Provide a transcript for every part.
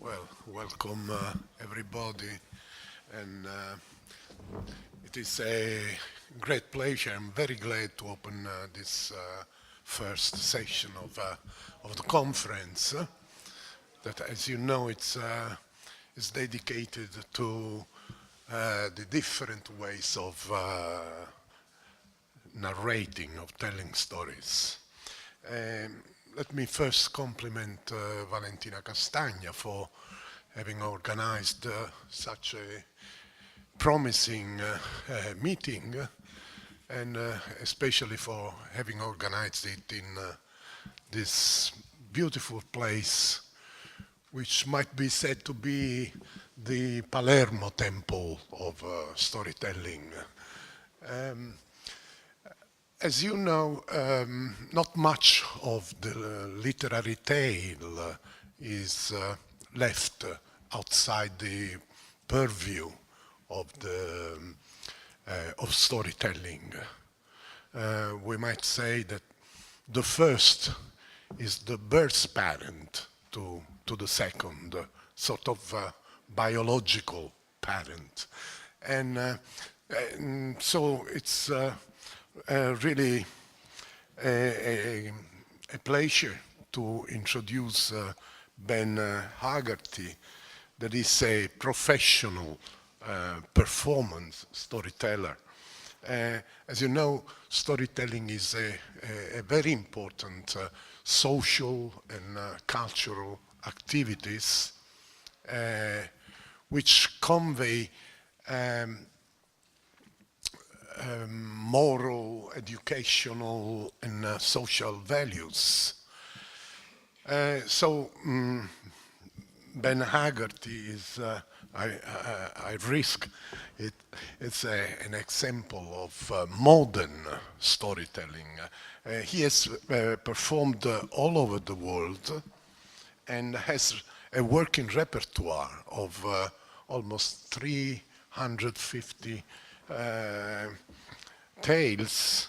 Well, welcome everybody, and it is a great pleasure. I'm very glad to open this first session of the conference. That, as you know, it's dedicated to the different ways of narrating, of telling stories. Um, Let me first compliment Valentina Castagna for having organized such a promising meeting and especially for having organized it in this beautiful place which might be said to be the Palermo temple of storytelling. Um, As you know, not much of the literary tale is left outside the purview of the of storytelling. We might say that the first is the birth parent to the second, sort of biological parent, and so it's really a pleasure to introduce Ben Haggarty, that is a professional performance storyteller. As you know, storytelling is a very important social and cultural activities which convey moral, educational, and social values. Ben Haggarty is, I risk it, it's an example of modern storytelling. He has performed all over the world and has a working repertoire of almost 350 tales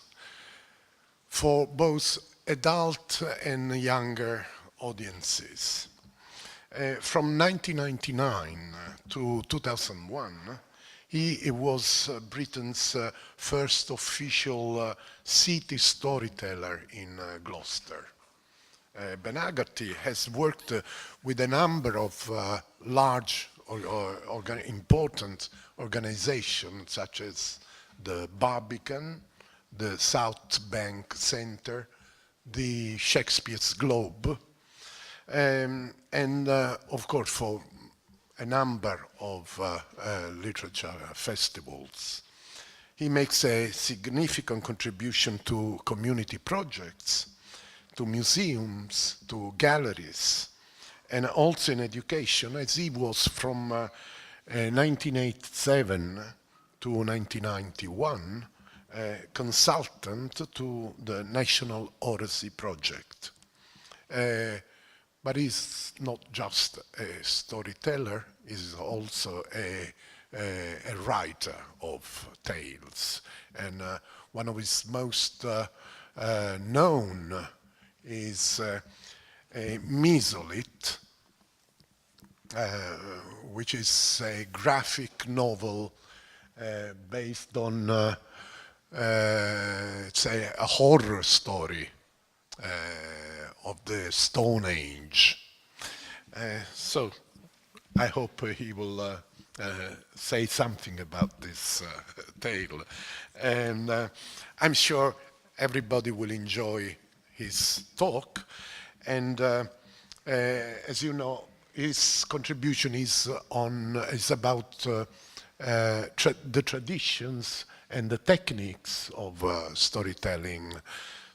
for both adult and younger audiences. From 1999 to 2001, he was Britain's first official city storyteller in Gloucester. Ben Haggarty has worked with a number of large important organizations such as the Barbican, the South Bank Centre, the Shakespeare's Globe, and of course for a number of literature festivals. He makes a significant contribution to community projects, to museums, to galleries, and also in education, as he was from 1987 to 1991 consultant to the National Oracy Project. But he's not just a storyteller, he's also a writer of tales. And one of his most known is a Mesolith, which is a graphic novel based on, say, a horror story of the Stone Age. So I hope he will say something about this tale. And I'm sure everybody will enjoy his talk. And as you know, his contribution is about the traditions and the techniques of storytelling.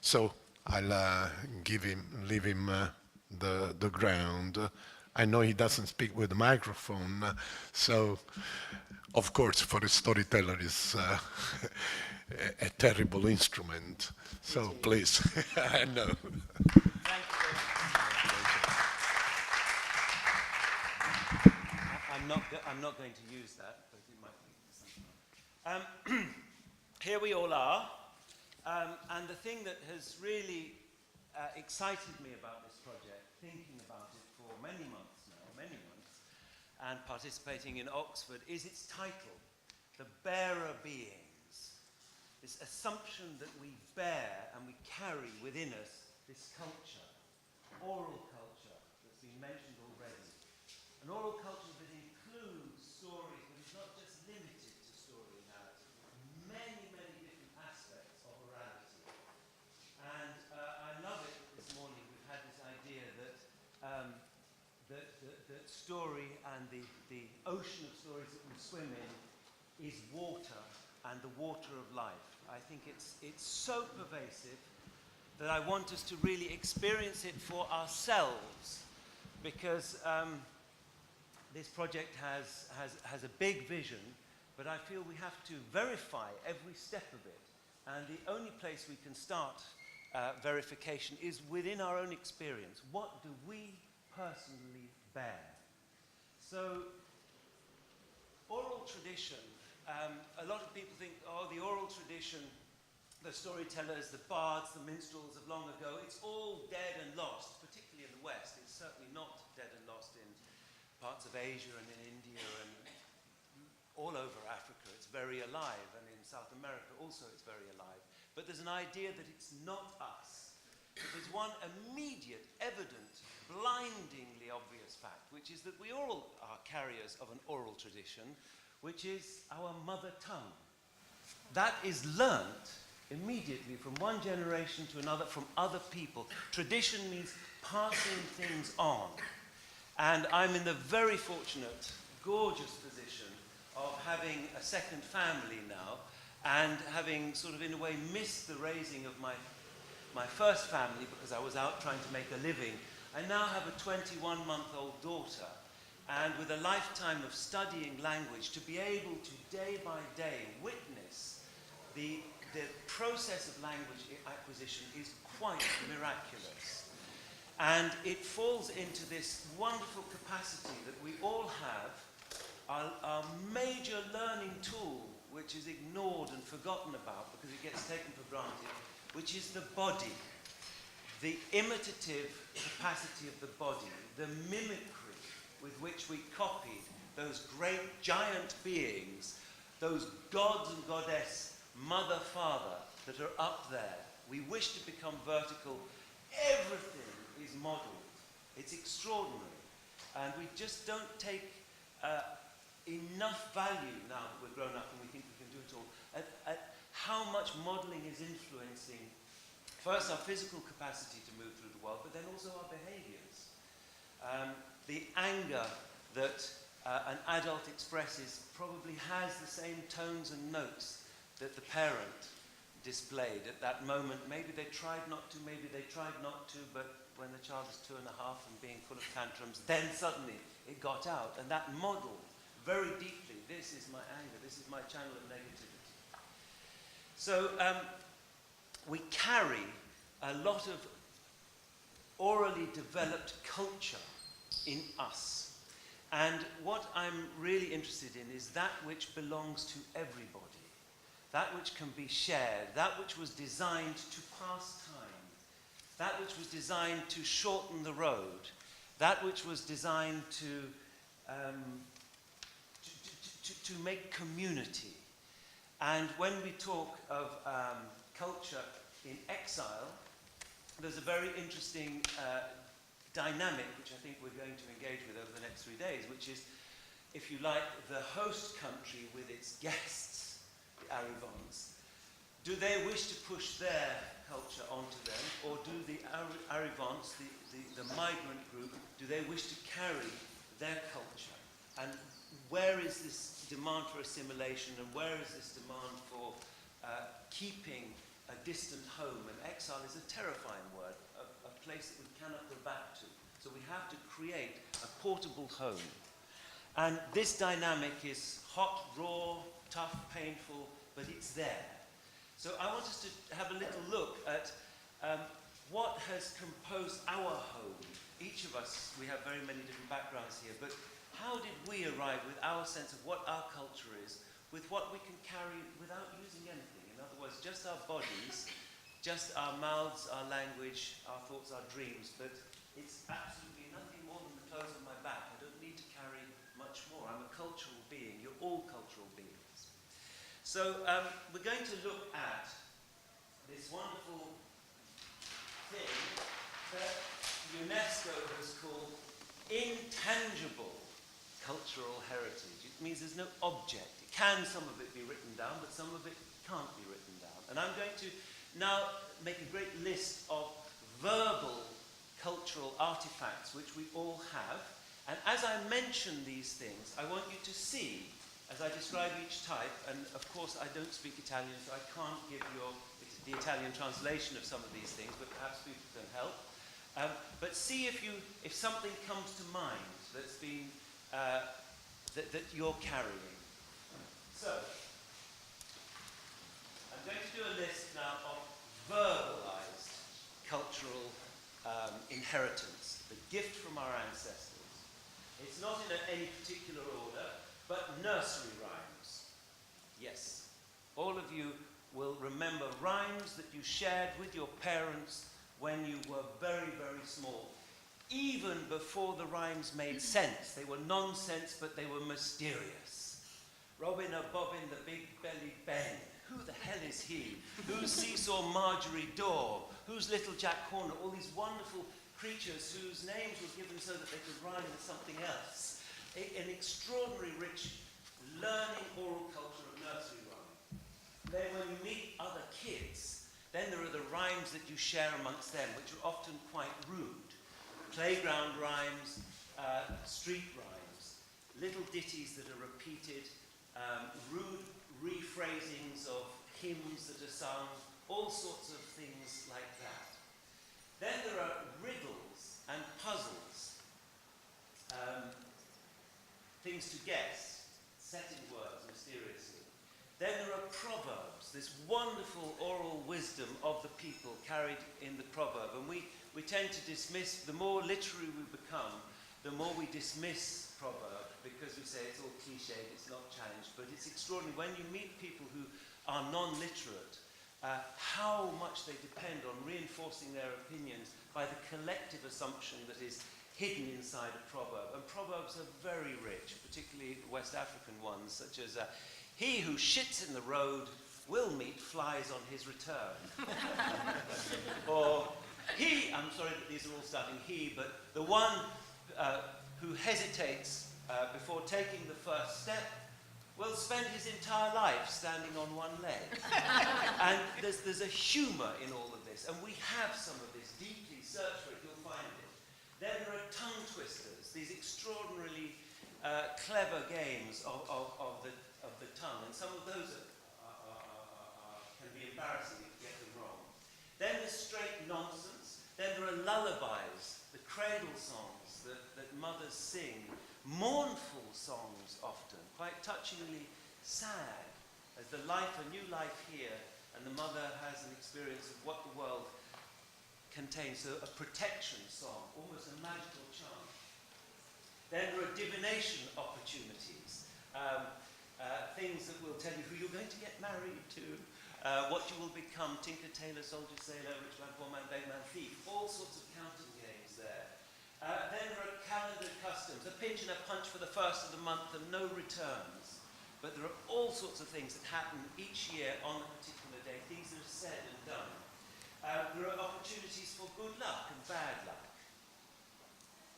So I'll leave him the ground. I know he doesn't speak with a microphone, so of course for a storyteller is a terrible instrument. So please, I know. Thank you very much. I'm not going to use that, but it might be something. Here we all are, and the thing that has really excited me about this project, thinking about it for many months now, and participating in Oxford is its title, The Bearer Beings. This assumption that we bear and we carry within us this culture, oral culture that's been mentioned already. An oral culture that includes stories, but is not just limited to story narrative. Many, many different aspects of orality. And I love it this morning. We've had this idea that that story and the ocean of stories that we swim in is water and the water of life. I think it's so pervasive that I want us to really experience it for ourselves, because this project has a big vision, but I feel we have to verify every step of it. And the only place we can start verification is within our own experience. What do we personally bear? So, oral tradition. A lot of people think, oh, the oral tradition, the storytellers, the bards, the minstrels of long ago, it's all dead and lost, particularly in the West. It's certainly not dead and lost in parts of Asia and in India and all over Africa. It's very alive, and in South America also it's very alive. But there's an idea that it's not us. There's one immediate, evident, blindingly obvious fact, which is that we all are carriers of an oral tradition, which is our mother tongue. That is learnt immediately from one generation to another from other people. Tradition means passing things on. And I'm in the very fortunate, gorgeous position of having a second family now, and having sort of in a way missed the raising of my first family because I was out trying to make a living. I now have a 21-month-old daughter, and with a lifetime of studying language, to be able to day by day witness the process of language acquisition is quite miraculous. And it falls into this wonderful capacity that we all have, our major learning tool, which is ignored and forgotten about because it gets taken for granted, which is the body. The imitative capacity of the body, the mimicry with which we copied those great giant beings, those gods and goddess, mother, father, that are up there. We wish to become vertical. Everything is modeled. It's extraordinary. And we just don't take enough value now that we're grown up and we think we can do it all, at how much modeling is influencing first our physical capacity to move through the world, but then also our behaviors. The anger that an adult expresses probably has the same tones and notes that the parent displayed at that moment. Maybe they tried not to, maybe they tried not to, but when the child is 2.5 and being full of tantrums, then suddenly it got out. And that modeled very deeply, this is my anger, this is my channel of negativity. So we carry a lot of orally developed culture in us. And what I'm really interested in is that which belongs to everybody, that which can be shared, that which was designed to pass time, that which was designed to shorten the road, that which was designed to make community. And when we talk of culture in exile, there's a very interesting dynamic which I think we're going to engage with over the next 3 days, which is, if you like, the host country with its guests, the arrivants. Do they wish to push their culture onto them, or do the arrivants, the migrant group, do they wish to carry their culture? And where is this demand for assimilation, and where is this demand for keeping a distant home? And exile is a terrifying word, a place that we cannot go back to. So we have to create a portable home. And this dynamic is hot, raw, tough, painful, but it's there. So I want us to have a little look at what has composed our home. Each of us, we have very many different backgrounds here, but how did we arrive with our sense of what our culture is, with what we can carry without using anything? In other words, just our bodies, just our mouths, our language, our thoughts, our dreams, but it's absolutely nothing more than the clothes on my back. I don't need to carry much So we're going to look at this wonderful thing that UNESCO has called intangible cultural heritage. It means there's no object. It can, some of it, be written down, but some of it can't be written down. And I'm going to now make a great list of verbal cultural artifacts which we all have. And as I mention these things, I want you to see, as I describe each type, and of course I don't speak Italian, so I can't give you the Italian translation of some of these things, but perhaps people can help. But see if something comes to mind that's been, that you're carrying. So, I'm going to do a list now of verbalized cultural inheritance, the gift from our ancestors. It's not in any particular order, but nursery rhymes. Yes, all of you will remember rhymes that you shared with your parents when you were very, very small. Even before the rhymes made sense. They were nonsense, but they were mysterious. Robin a bobbin, the big belly Ben. Who the hell is he? Who's Seesaw Marjorie Daw? Who's Little Jack Horner? All these wonderful creatures whose names were given so that they could rhyme with something else. An extraordinary rich learning oral culture of nursery rhyme. Then when you meet other kids, then there are the rhymes that you share amongst them, which are often quite rude. Playground rhymes, street rhymes, little ditties that are repeated, rude rephrasings of hymns that are sung, all sorts of things like that. Then there are riddles and puzzles, things to guess, set in words mysteriously. Then there are proverbs, this wonderful oral wisdom of the people carried in the proverb. And we tend to dismiss, the more literary we become, the more we dismiss proverb, because we say it's all cliched, it's not challenged. But it's extraordinary when you meet people who are non-literate, how much they depend on reinforcing their opinions by the collective assumption that is hidden inside a proverb. And proverbs are very rich, particularly West African ones, such as he who shits in the road will meet flies on his return. Or he, I'm sorry that these are all starting he, but the one who hesitates before taking the first step will spend his entire life standing on one leg. And there's a humour in all of this, and we have some of this. Deeply search for it, you'll find it. Then there are tongue twisters, these extraordinarily clever games of the tongue, and some of those can be embarrassing if you get them wrong. Then there's straight nonsense. Then there are lullabies, the cradle songs that mothers sing, mournful songs often, quite touchingly sad, as a new life here, and the mother has an experience of what the world contains, so a protection song, almost a magical charm. Then there are divination opportunities, things that will tell you who you're going to get married to, what you will become, tinker, tailor, soldier, sailor, rich man, poor man, beggar man, thief, all sorts of counting games there. Then there are calendar customs, a pinch and a punch for the first of the month and no returns. But there are all sorts of things that happen each year on a particular day, things that are said and done. There are opportunities for good luck and bad luck.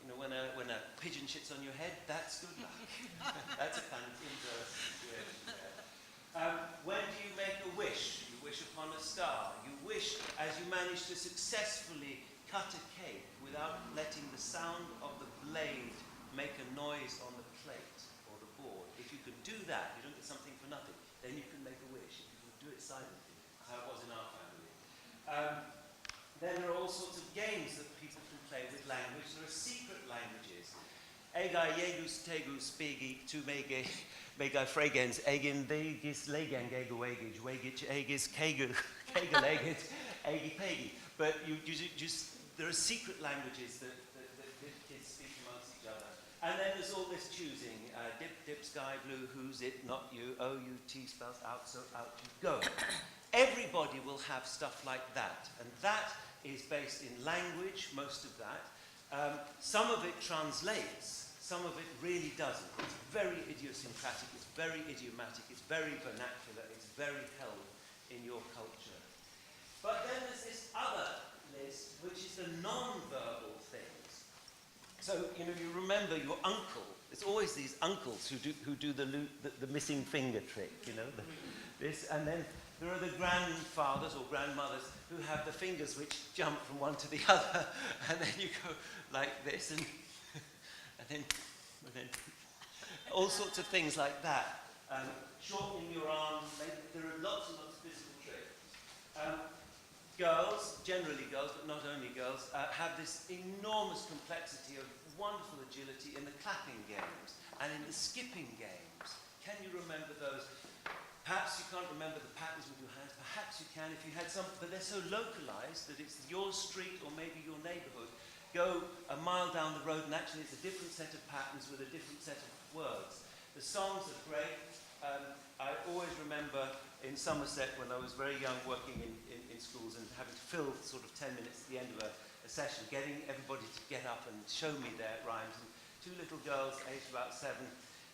You know, when a pigeon shits on your head, that's good luck. That's a kind of inverse situation there. When do you make a wish? You wish upon a star. You wish as you manage to successfully cut a cake without letting the sound of the blade make a noise on the plate or the board. If you can do that, you don't get something for nothing, then you can make a wish. If you can do it silently, how it was in our family. Then there are all sorts of games that people can play with language. There are secret languages. Ega yegus tegus pegi tu mega fregens egin vegis legan gego egij wegich egis kegel egit egi pegi. But you just there are secret languages that kids speak amongst each other. And then there's all this choosing. Dip, sky, blue, who's it, not you, O-U-T spells out, so out you go. Everybody will have stuff like that. And that is based in language, most of that. Some of it translates. some of it really doesn't. It's very idiosyncratic, it's very idiomatic, it's very vernacular, it's very held in your culture. But then there's this other list, which is the non-verbal things. So, you remember your uncle. It's always these uncles who do the missing finger trick, this, and then there are the grandfathers or grandmothers who have the fingers which jump from one to the other, and then you go like this, and then all sorts of things like that. Shortening your arms, there are lots and lots of physical tricks. Girls, generally girls, but not only girls, have this enormous complexity of wonderful agility in the clapping games and in the skipping games. Can you remember those? Perhaps you can't remember the patterns with your hands, perhaps you can if you had some, but they're so localized that it's your street or maybe your neighborhood. Go a mile down the road and actually it's a different set of patterns with a different set of words. The songs are great. I always remember in Somerset when I was very young working in schools and having to fill sort of 10 minutes at the end of a session, getting everybody to get up and show me their rhymes. And two little girls, aged about 7,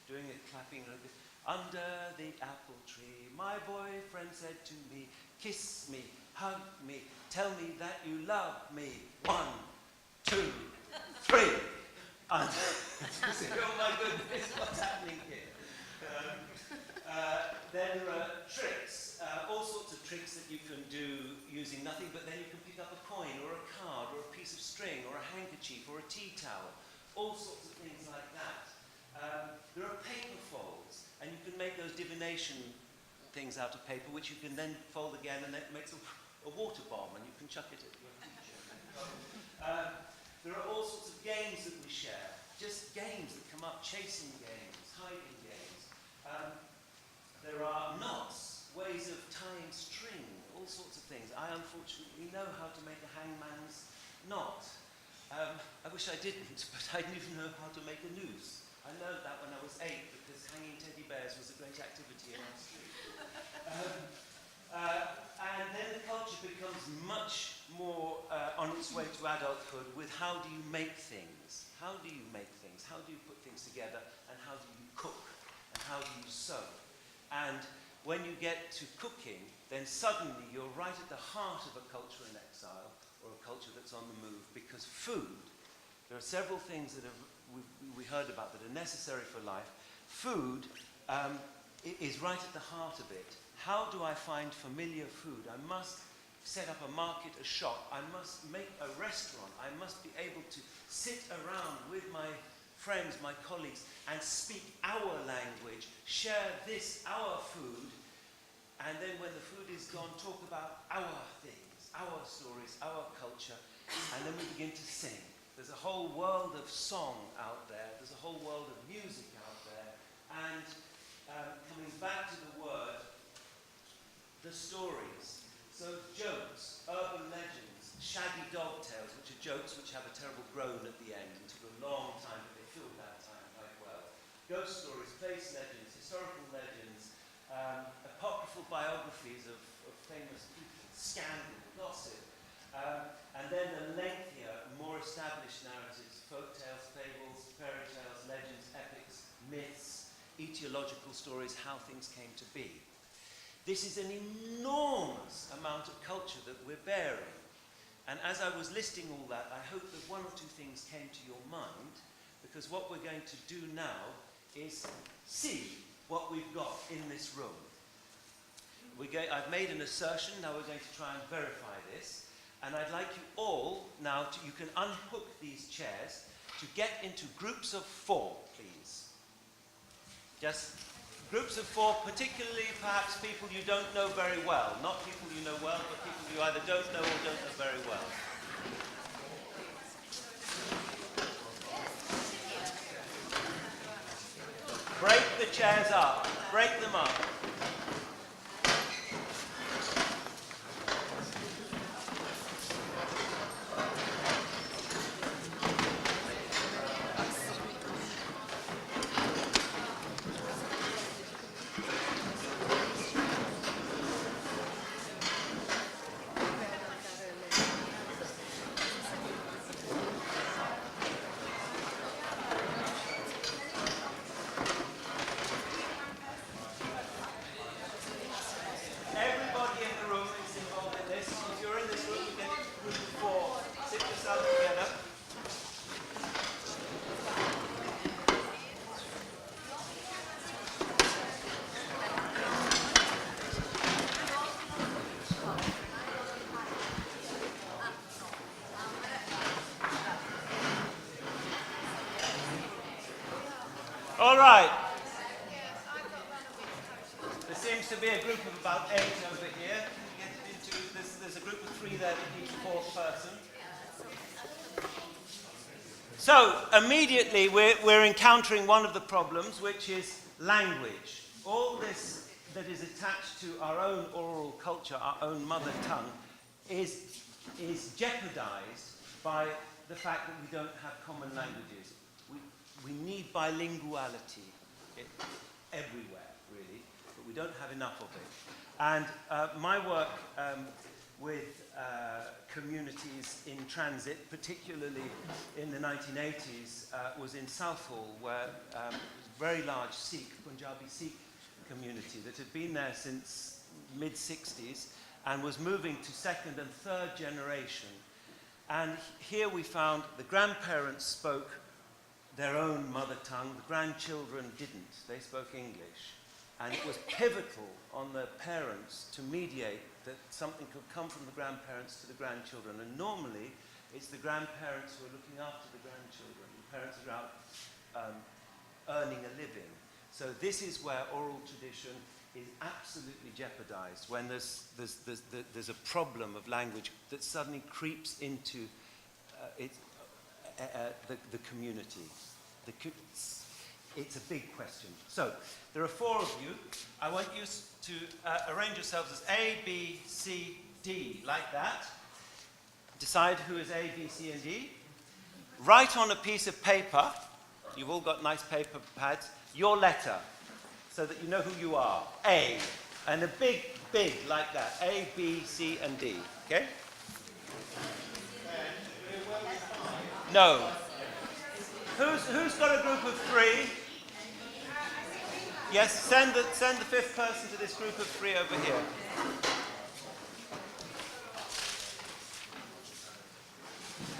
doing it, clapping like this. Under the apple tree, my boyfriend said to me, kiss me, hug me, tell me that you love me. 1, 2, 3. And oh my goodness, what's happening here? Then there are tricks, all sorts of tricks that you can do using nothing, but then you can pick up a coin or a card or a piece of string or a handkerchief or a tea towel, all sorts of things like that. There are paper folds, and you can make those divination things out of paper, which you can then fold again, and that makes a water bomb, and you can chuck it at your teacher. There are all sorts of games that we share, just games that come up, chasing games, hiding games. There are knots, ways of tying string, all sorts of things. I unfortunately know how to make a hangman's knot. I wish I didn't, but I didn't even know how to make a noose. I learned that when I was 8 because hanging teddy bears was a great activity in our street. And then the culture becomes much more on its way to adulthood with how do you make things? How do you make things? How do you put things together? And how do you cook? And how do you sew? And when you get to cooking, then suddenly you're right at the heart of a culture in exile or a culture that's on the move, because food, there are several things that we heard about that are necessary for life. Food is right at the heart of it. How do I find familiar food? I must set up a market, a shop. I must make a restaurant. I must be able to sit around with my friends, my colleagues, and speak our language, share this, our food, and then when the food is gone, talk about our things, our stories, our culture, and then we begin to sing. There's a whole world of song out there. There's a whole world of music out there. And coming back to the word, the stories. So jokes, urban legends, shaggy dog tales, which are jokes which have a terrible groan at the end and took a long time, but they filled that time quite well. Ghost stories, place legends, historical legends, apocryphal biographies of famous people, scandal, gossip, and then the lengthier, more established narratives, folk tales, fables, fairy tales, legends, epics, myths, etiological stories, how things came to be. This is an enormous amount of culture that we're bearing. And as I was listing all that, I hope that one or two things came to your mind, because what we're going to do now is see what we've got in this room. I've made an assertion, now we're going to try and verify this. And I'd like you all now you can unhook these chairs to get into groups of 4, please. Just groups of 4, particularly perhaps people you don't know very well. Not people you know well, but people you either don't know or don't know very well. Break the chairs up. Break them up. All right. There seems to be a group of about 8 over here. Can you get it into, there's a group of 3 there for each 4th person. So, immediately we're encountering one of the problems, which is language. All this that is attached to our own oral culture, our own mother tongue, is jeopardized by the fact that we don't have common languages. We need bilinguality everywhere, really, but we don't have enough of it. And my work with communities in transit, particularly in the 1980s, was in Southall, where a very large Punjabi Sikh community that had been there since mid-60s and was moving to 2nd and 3rd generation. And here we found the grandparents spoke their own mother tongue, the grandchildren didn't. They spoke English. And it was pivotal on the parents to mediate that something could come from the grandparents to the grandchildren. And normally, it's the grandparents who are looking after the grandchildren. The parents are out earning a living. So this is where oral tradition is absolutely jeopardized when there's a problem of language that suddenly creeps into the community. It's a big question. So there are 4 of you. I want you to arrange yourselves as A, B, C, D, like that. Decide who is A, B, C, and D. Write on a piece of paper, you've all got nice paper pads, your letter, so that you know who you are. A. And a big, like that. A, B, C, and D. Okay? No. Who's got a group of 3? Yes, send the 5th person to this group of 3 over here.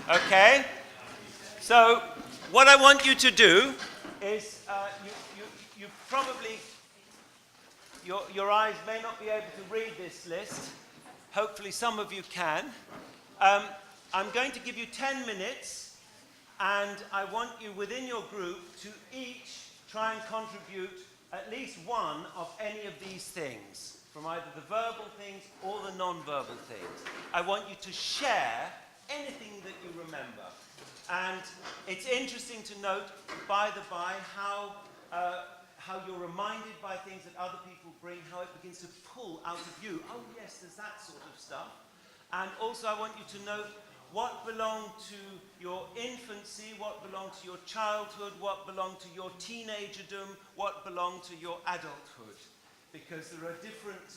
Okay? So, what I want you to do is, you probably, your eyes may not be able to read this list. Hopefully some of you can. I'm going to give you 10 minutes, and I want you within your group to each try and contribute at least one of any of these things, from either the verbal things or the non-verbal things. I want you to share anything that you remember. And it's interesting to note, by the by, how you're reminded by things that other people bring, how it begins to pull out of you. Oh yes, there's that sort of stuff. And also I want you to note what belonged to your infancy, what belonged to your childhood, what belonged to your teenagerdom, what belonged to your adulthood. Because there are different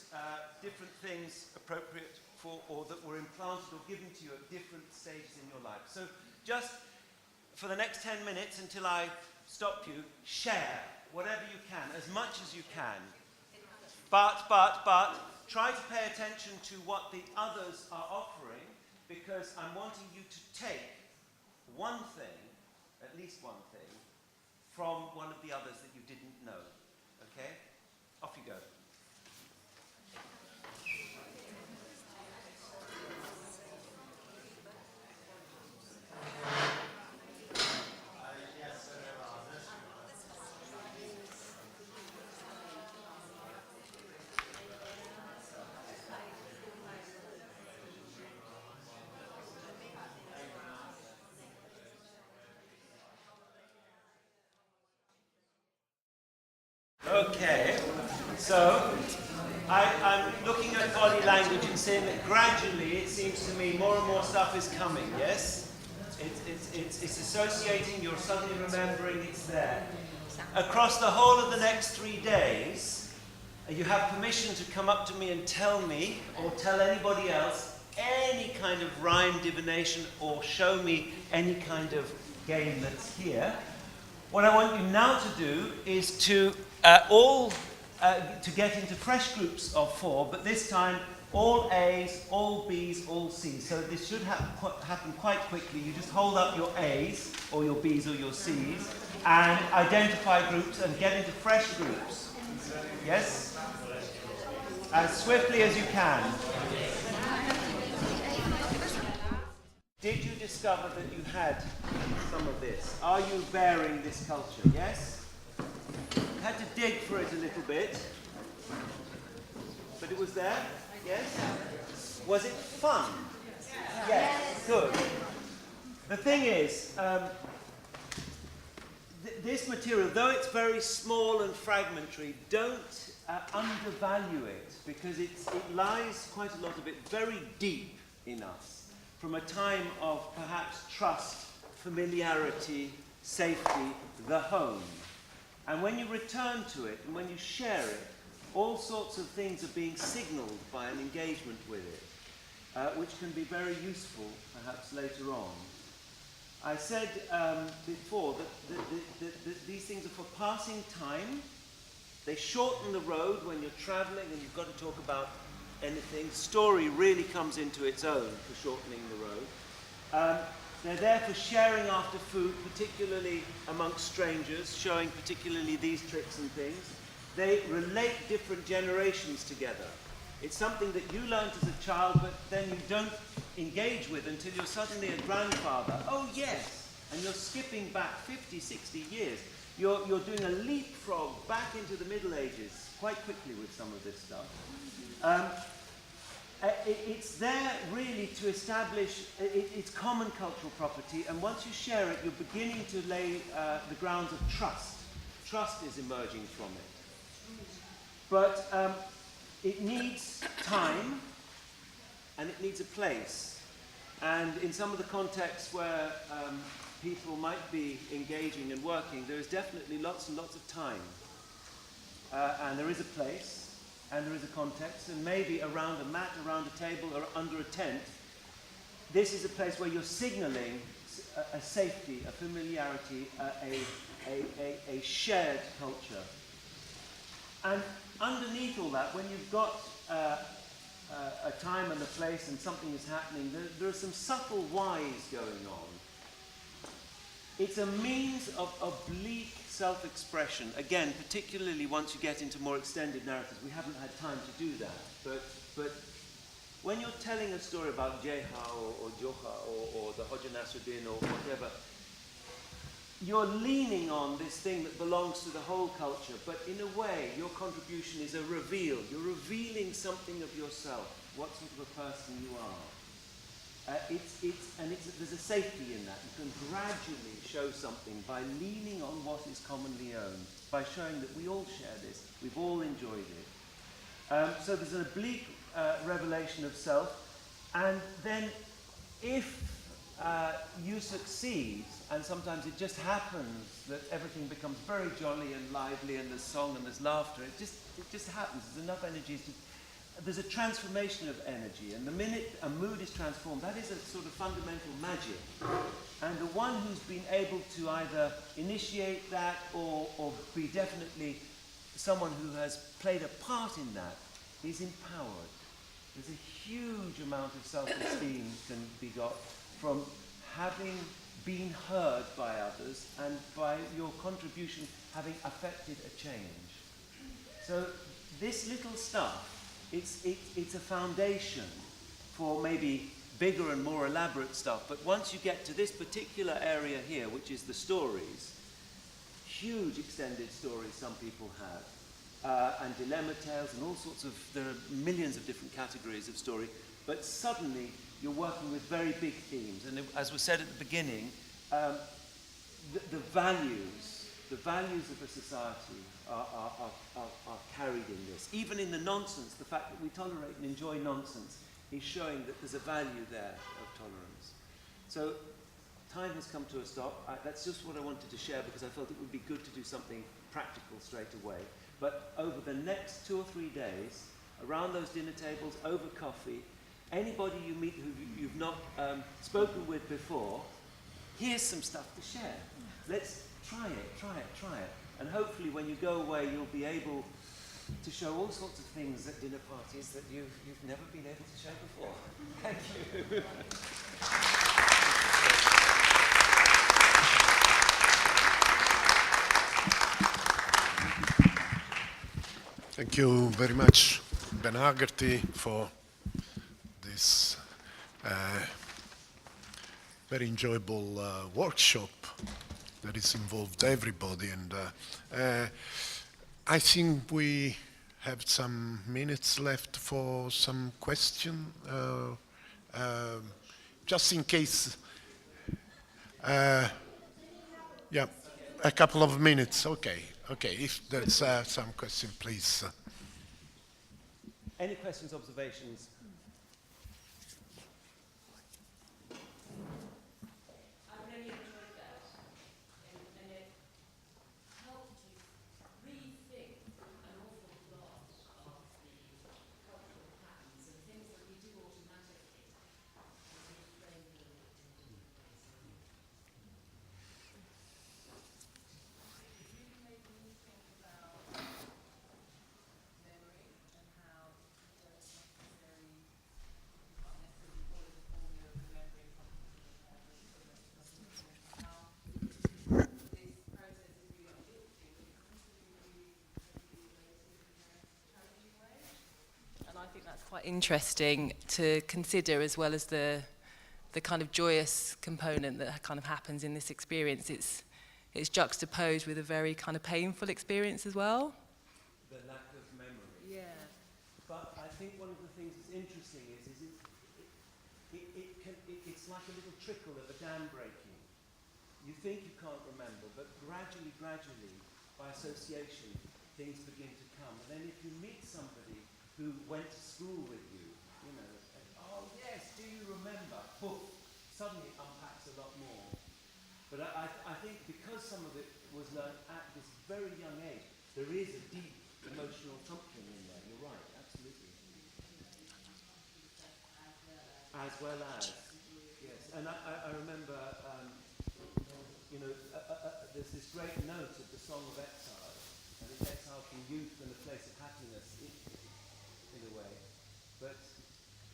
things appropriate for, or that were implanted or given to you at different stages in your life. So just for the next 10 minutes until I stop you, share whatever you can, as much as you can. But try to pay attention to what the others are offering, because I'm wanting you to take one thing, at least one thing, from one of the others that you didn't know. Okay? Off you go. Okay, so I'm looking at body language and saying that gradually, it seems to me, more and more stuff is coming, yes? It's associating, you're suddenly remembering it's there. Across the whole of the next 3 days, you have permission to come up to me and tell me, or tell anybody else, any kind of rhyme, divination, or show me any kind of game that's here. What I want you now to do is to to get into fresh groups of 4, but this time all A's, all B's, all C's. So this should happen quite quickly. You just hold up your A's, or your B's, or your C's, and identify groups and get into fresh groups. Yes? As swiftly as you can. Did you discover that you had some of this? Are you bearing this culture? Yes? had to dig for it a little bit. But it was there? Yes? Was it fun? Yes. Good. The thing is, this material, though it's very small and fragmentary, don't undervalue it, because it lies quite a lot of it very deep in us, from a time of perhaps trust, familiarity, safety, the home. And when you return to it and when you share it, all sorts of things are being signaled by an engagement with it, which can be very useful perhaps later on. I said before that these things are for passing time. They shorten the road when you're traveling and you've got to talk about anything. Story really comes into its own for shortening the road. They're there for sharing after food, particularly amongst strangers, showing particularly these tricks and things. They relate different generations together. It's something that you learned as a child, but then you don't engage with until you're suddenly a grandfather. Oh yes, and you're skipping back 50, 60 years. You're doing a leapfrog back into the Middle Ages quite quickly with some of this stuff. It's there really to establish its common cultural property, and once you share it, you're beginning to lay the grounds of trust. Trust is emerging from it. But it needs time, and it needs a place. And in some of the contexts where people might be engaging and working, there is definitely lots and lots of time. And there is a place, and there is a context, and maybe around a mat, around a table, or under a tent, this is a place where you're signaling a safety, a familiarity, a shared culture. And underneath all that, when you've got a time and a place and something is happening, there are some subtle whys going on. It's a means of oblique self-expression. Again, particularly once you get into more extended narratives. We haven't had time to do that. But when you're telling a story about Jeha or Joha or the Hoja Nasruddin or whatever, you're leaning on this thing that belongs to the whole culture, but in a way, your contribution is a reveal. You're revealing something of yourself, what sort of a person you are. There's a safety in that. You can gradually show something by leaning on what is commonly owned, by showing that we all share this, we've all enjoyed it. So there's an oblique revelation of self, and then if you succeed, and sometimes it just happens that everything becomes very jolly and lively, and there's song and there's laughter. It just happens. There's enough energy. There's a transformation of energy, and the minute a mood is transformed, that is a sort of fundamental magic. And the one who's been able to either initiate that or be definitely someone who has played a part in that is empowered. There's a huge amount of self-esteem can be got from having been heard by others and by your contribution having affected a change. So this little stuff, it's a foundation for maybe bigger and more elaborate stuff. But once you get to this particular area here, which is the stories, huge extended stories some people have, and dilemma tales and all sorts of, there are millions of different categories of story, but suddenly you're working with very big themes. And as was said at the beginning, the values of a society are carried in this. Even in the nonsense, the fact that we tolerate and enjoy nonsense is showing that there's a value there of tolerance. So time has come to a stop. That's just what I wanted to share because I felt it would be good to do something practical straight away. But over the next 2 or 3 days, around those dinner tables, over coffee, anybody you meet who you've not spoken with before, here's some stuff to share. Let's try it. And hopefully when you go away, you'll be able to show all sorts of things at dinner parties that you've never been able to show before. Thank you. Thank you very much, Ben Haggarty, for this very enjoyable workshop that has involved everybody. And I think we have some minutes left for some question. Just in case, yeah, a couple of minutes. Okay, okay. If there's some question, please. Any questions, observations? I really enjoyed that, and it helped you rethink an awful lot of the cultural patterns and things that we do automatically, and reframe them in different ways. It really made me think about memory and how you don't necessarily, you can't necessarily follow the formula of remembering something from the past, and how this process is really uplifting, but it can also be really incredibly emotive in a challenging way. And I think that's quite interesting to consider, as well as the kind of joyous component that kind of happens in this experience. It's juxtaposed with a very kind of painful experience as well. The lack of memory. Yeah. But I think one of the things that's interesting is it's like a little trickle of a dam breaking. You think you can't remember, but gradually, by association, things begin to come. And then if you meet somebody who went to school with you, you know, and, oh yes, do you remember? Poof, suddenly it unpacks a lot more. But I think because some of it was learned at this very young age, there is a deep emotional something in there. You're right, absolutely. As well as, yes. And I remember, you know, there's this great note of the Song of Exile, and it's exile from youth and a place of happiness, in a way. But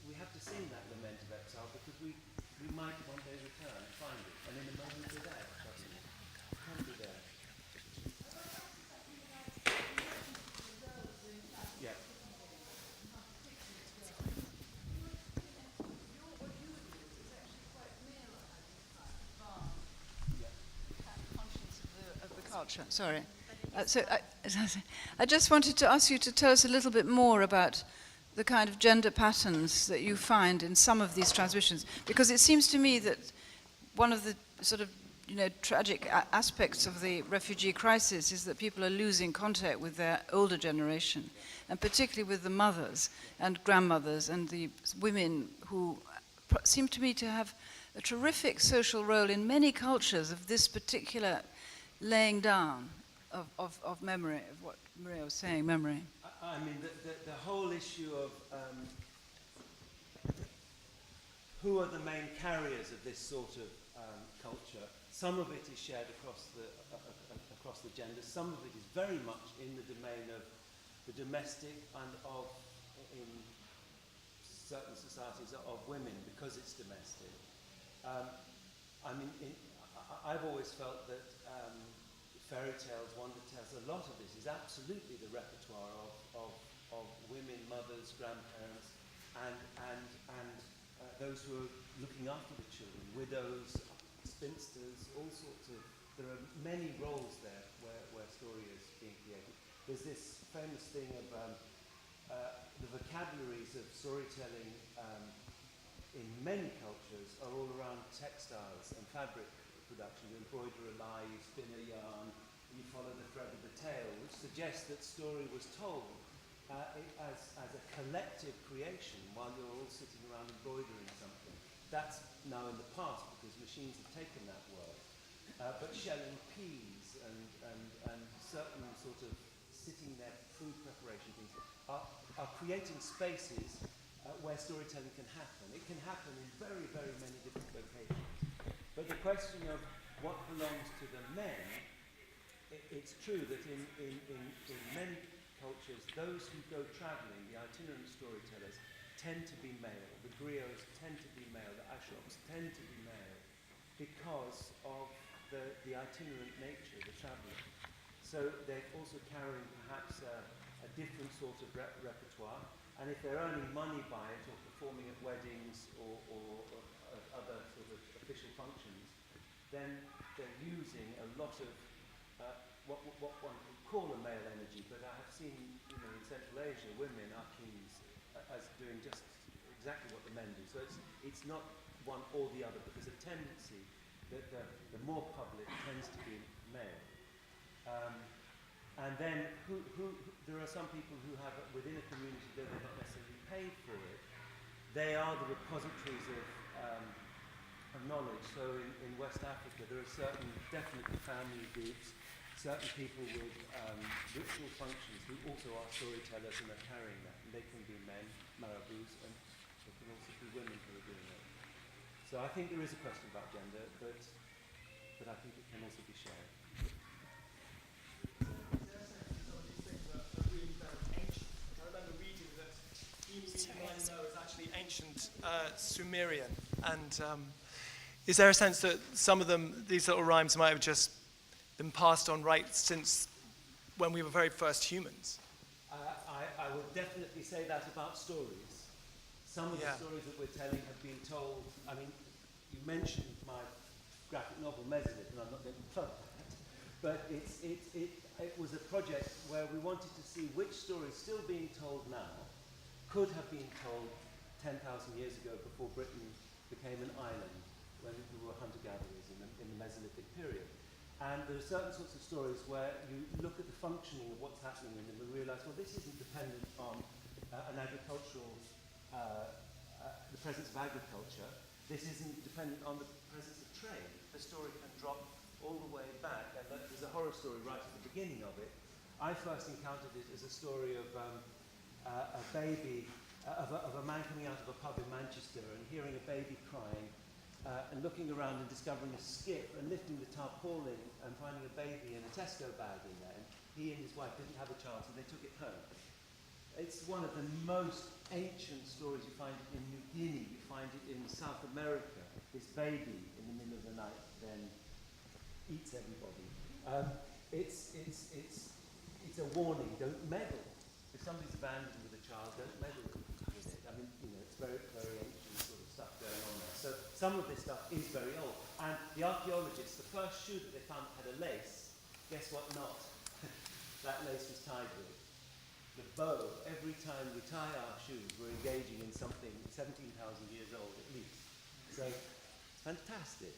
we have to sing that lament of exile because we might one day return and find it, and in a moment we're there. Can be there. Yeah. Of the culture. Sorry. I just wanted to ask you to tell us a little bit more about the kind of gender patterns that you find in some of these transmissions, because it seems to me that one of the sort of tragic aspects of the refugee crisis is that people are losing contact with their older generation, and particularly with the mothers and grandmothers and the women who seem to me to have a terrific social role in many cultures of this particular laying down of memory, of what Maria was saying, memory. I mean, the whole issue of who are the main carriers of this sort of culture. Some of it is shared across the genders. Some of it is very much in the domain of the domestic and of, in certain societies, of women, because it's domestic. I mean, I've always felt that fairy tales, wonder tales, a lot of this is absolutely the repertoire of women, mothers, grandparents, and those who are looking after the children, widows, spinsters, all sorts of. There are many roles there where story is being created. There's this famous thing of the vocabularies of storytelling in many cultures are all around textiles and fabric production. You embroider a lie, you spin a yarn, you follow the thread of the tale, which suggests that story was told as a collective creation while you're all sitting around embroidering something. That's now in the past because machines have taken that work. But shelling peas and certain sort of sitting there food preparation things are creating spaces where storytelling can happen. It can happen in very, very many different locations. But the question of what belongs to the men, it's true that in many cultures, those who go travelling, the itinerant storytellers, tend to be male. The griots tend to be male. The ashops tend to be male because of the itinerant nature, the travelling. So they're also carrying perhaps a different sort of repertoire. And if they're earning money by it or performing at weddings or other sort of official functions, then they're using a lot of what one would call a male energy, but I have seen, in Central Asia, women are kings as doing just exactly what the men do. So it's not one or the other, but there's a tendency that the more public tends to be male. And then there are some people who have, within a community, though they're not necessarily paid for it, they are the repositories of knowledge. So in West Africa, there are certain definitely family groups, certain people with ritual functions who also are storytellers and are carrying that. And they can be men, marabouts, and they can also be women who are doing it. So I think there is a question about gender, but I think it can also be shared. Is actually ancient Sumerian, and is there a sense that some of them, these little rhymes, might have just been passed on right since when we were very first humans? I would definitely say that about stories. Some of the stories that we're telling have been told. I mean, you mentioned my graphic novel Mesolith, and I'm not going to plug that, but it was a project where we wanted to see which stories still being told now could have been told 10,000 years ago, before Britain became an island, when we were hunter-gatherers in the Mesolithic period. And there are certain sorts of stories where you look at the functioning of what's happening in them and realize, well, this isn't dependent on an agricultural, the presence of agriculture. This isn't dependent on the presence of trade. The story can drop all the way back. And there's a horror story right at the beginning of it. I first encountered it as a story of a baby, of a man coming out of a pub in Manchester and hearing a baby crying and looking around and discovering a skip and lifting the tarpaulin and finding a baby in a Tesco bag in there. And he and his wife didn't have a child, so they took it home. It's one of the most ancient stories. You find it in New Guinea, you find it in South America. This baby in the middle of the night then eats everybody. It's a warning, don't meddle. If somebody's abandoned with a child, don't meddle with it. I mean, it's very, very ancient sort of stuff going on there. So some of this stuff is very old. And the archaeologists, the first shoe that they found had a lace. Guess what not? That lace was tied with. The bow, every time we tie our shoes, we're engaging in something 17,000 years old at least. So, fantastic.